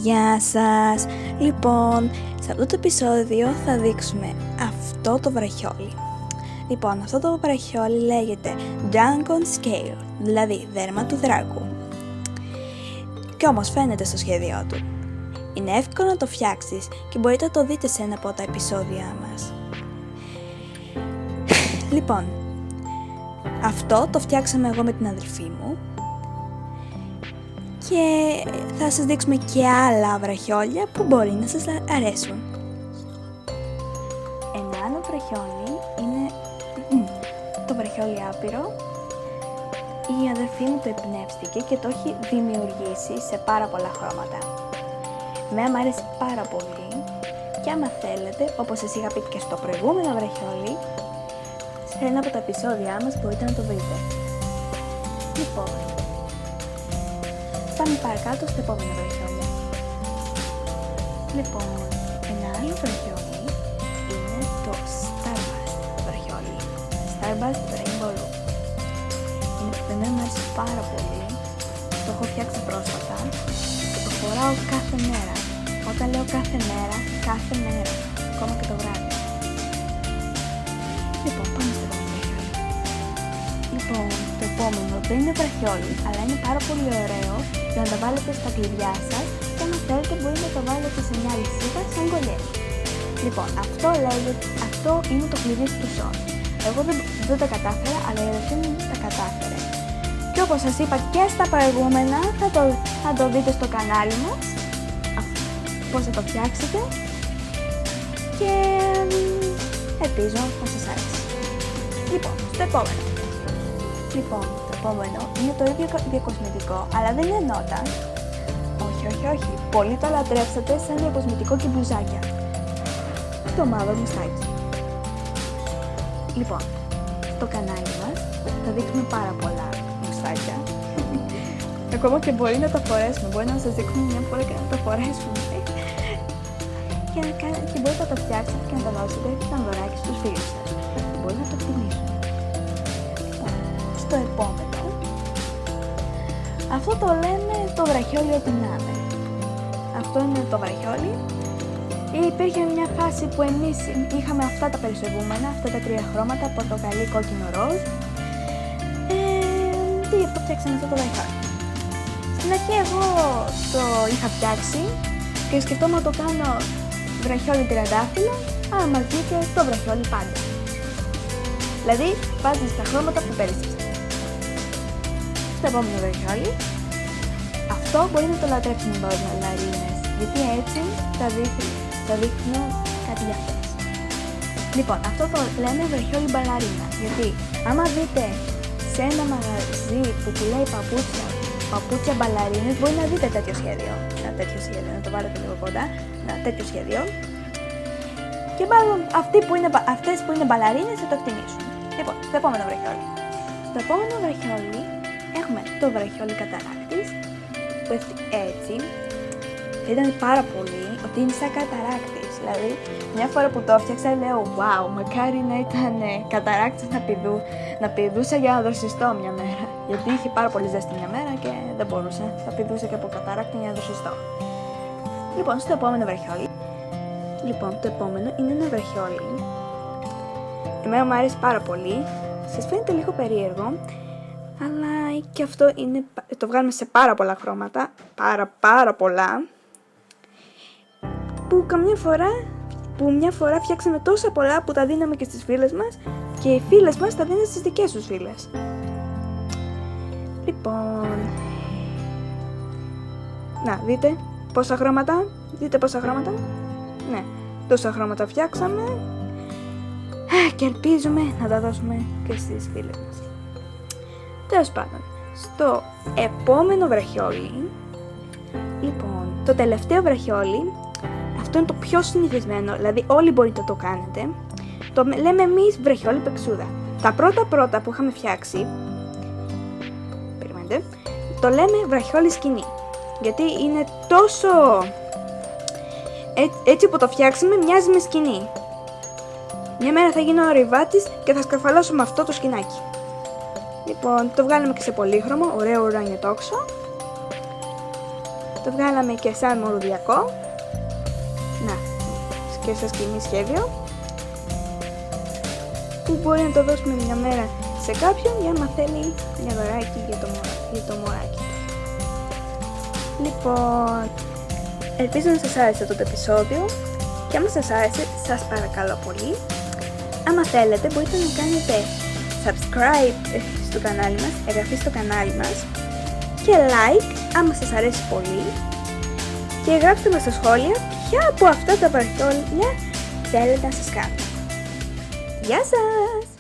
Γεια σας! Λοιπόν, σε αυτό το επεισόδιο θα δείξουμε αυτό το βραχιόλι. Λοιπόν, αυτό το βραχιόλι λέγεται Dragon Scale, δηλαδή δέρμα του δράκου. Και όμως φαίνεται στο σχέδιό του. Είναι εύκολο να το φτιάξεις και μπορείτε να το δείτε σε ένα από τα επεισόδια μας. Λοιπόν, αυτό το φτιάξαμε εγώ με την αδελφή μου. Και θα σας δείξουμε και άλλα βραχιόλια που μπορεί να σας αρέσουν. Ένα άλλο βραχιόλι είναι το βραχιόλι άπειρο. Η αδελφή μου το εμπνεύστηκε και το έχει δημιουργήσει σε πάρα πολλά χρώματα. Εμένα μου αρέσει πάρα πολύ και άμα θέλετε, όπως σας είχα πει και στο προηγούμενο βραχιόλι, σε ένα από τα επεισόδια μας μπορείτε να το βρείτε. Λοιπόν, πάμε παρακάτω στο επόμενο βραχιόλι. Λοιπόν, ένα άλλο βραχιόλι είναι το Starbust βραχιόλι. Starbust Rainbow Loop. Εμένα μου αρέσει πάρα πολύ. Το έχω φτιάξει πρόσφατα και το φοράω κάθε μέρα. Όταν λέω κάθε μέρα, ακόμα και το βράδυ. Λοιπόν, πάμε στο επόμενο βραχιόλι. Λοιπόν, το επόμενο δεν είναι βραχιόλι, αλλά είναι πάρα πολύ ωραίο για να τα βάλετε στα κλειδιά σας και αν θέλετε μπορείτε να το βάλετε σε μια λυσίδα σαν κολλιές. Λοιπόν, αυτό είναι το κλειδί του Σον. Εγώ δεν τα κατάφερα, αλλά η αδελφή μου τα κατάφερε. Και όπως σας είπα και στα προηγούμενα, θα το δείτε στο κανάλι μας, πώς θα το φτιάξετε και ελπίζω να σας αρέσει. Λοιπόν, στο επόμενο. Λοιπόν, το επόμενο είναι το ίδιο διακοσμητικό, αλλά δεν είναι νότα. Όχι. Πολλοί το λατρέψατε σαν διακοσμητικό και μπλουζάκια. Το μαύρο μουστάκι. Λοιπόν, στο κανάλι μας θα δείχνουμε πάρα πολλά μουστάκια. Ακόμα και μπορεί να τα φορέσουμε, μπορεί να σας δείχνουμε μια φορά και να τα φορέσουμε. Και μπορείτε να το φτιάξετε και να το δώσετε σαν δωράκι στους φίλους σας. Μπορεί να το εκτιμήσουν. Το επόμενο, αυτό το λέμε το βραχιόλι ό,τι να είναι. Αυτό είναι το βραχιόλι. Υπήρχε μια φάση που εμείς είχαμε αυτά τα περισεβούμενα, αυτά τα τρία χρώματα, πορτοκαλί, κόκκινο, ροζ. Και γι' αυτό φτιάξαμε αυτό το βραχιόλι. Στην αρχή εγώ το είχα φτιάξει και σκεφτόμουν να το κάνω βραχιόλι τριαντάφυλλο, αλλά μας βγήκε το βραχιόλι πάντα. Δηλαδή βάζεις τα χρώματα που πέρυσσεψε. Στο επόμενο βραχιόλι, αυτό μπορεί να το λατρέψουν οι μπαλαρίνες, γιατί έτσι θα δείχνουν κάτι για αυτές. Λοιπόν, αυτό το λέμε βραχιόλι μπαλαρίνα, γιατί άμα δείτε σε ένα μαγαζί που πουλάει παπούτσια μπαλαρίνες, μπορεί να δείτε τέτοιο σχέδιο, να το βάλετε λίγο κοντά, ένα τέτοιο σχέδιο. Και μάλλον αυτές που είναι μπαλαρίνες θα το εκτιμήσουν. Λοιπόν, στο επόμενο βραχιόλι. Στο επόμενο βραχιόλι έχουμε το βραχιόλι καταράκτης, που έτσι ήταν πάρα πολύ ότι είναι σαν καταράκτης. Δηλαδή, μια φορά που το έφτιαξα λέω wow, μακάρι να ήταν καταράκτης να πηδούσα για να δροσιστώ μια μέρα. Γιατί είχε πάρα πολύ ζέστη μια μέρα και δεν μπορούσα. Θα πηδούσα και από καταράκτη για να δροσιστώ. Λοιπόν, στο επόμενο βραχιόλι. Λοιπόν, το επόμενο είναι ένα βραχιόλι. Εμένα μου αρέσει πάρα πολύ. Σας φαίνεται λίγο περίεργο, αλλά και αυτό το βγάλουμε σε πάρα πολλά χρώματα, πάρα πολλά, που μια φορά φτιάξαμε τόσα πολλά που τα δίναμε και στις φίλες μας και οι φίλες μας τα δίνουν στις δικές τους φίλες. Λοιπόν, να δείτε πόσα χρώματα, ναι, τόσα χρώματα φτιάξαμε και ελπίζουμε να τα δώσουμε και στις φίλες μας. Τέλος πάντων, στο επόμενο βραχιόλι, λοιπόν, το τελευταίο βραχιόλι, αυτό είναι το πιο συνηθισμένο, δηλαδή όλοι μπορείτε να το κάνετε, το λέμε εμείς βραχιόλι πεξούδα. Τα πρώτα που είχαμε φτιάξει, περιμένετε, το λέμε βραχιόλι σκηνή, γιατί είναι τόσο, έτσι που το φτιάξαμε μοιάζει με σκηνή. Μια μέρα θα γίνω ο ρηβάτης και θα σκαρφαλώσω με αυτό το σκηνάκι. Λοιπόν, το βγάλαμε και σε πολύχρωμο, ωραίο ουράνιο τόξο. Το βγάλαμε και σαν μορουδιακό. Να, και σαν σκηνή σχέδιο. Που μπορεί να το δώσουμε μια μέρα σε κάποιον για να θέλει μια δωράκι για το μωράκι του. Λοιπόν, ελπίζω να σας άρεσε αυτό το επεισόδιο και άμα σας άρεσε, σας παρακαλώ πολύ, άμα θέλετε μπορείτε να κάνετε subscribe στο κανάλι μας, εγγραφή στο κανάλι μας και like άμα σας αρέσει πολύ και γράψτε μας στα σχόλια ποια από αυτά τα παρθόλια θέλετε να σας κάνω. Γεια σας!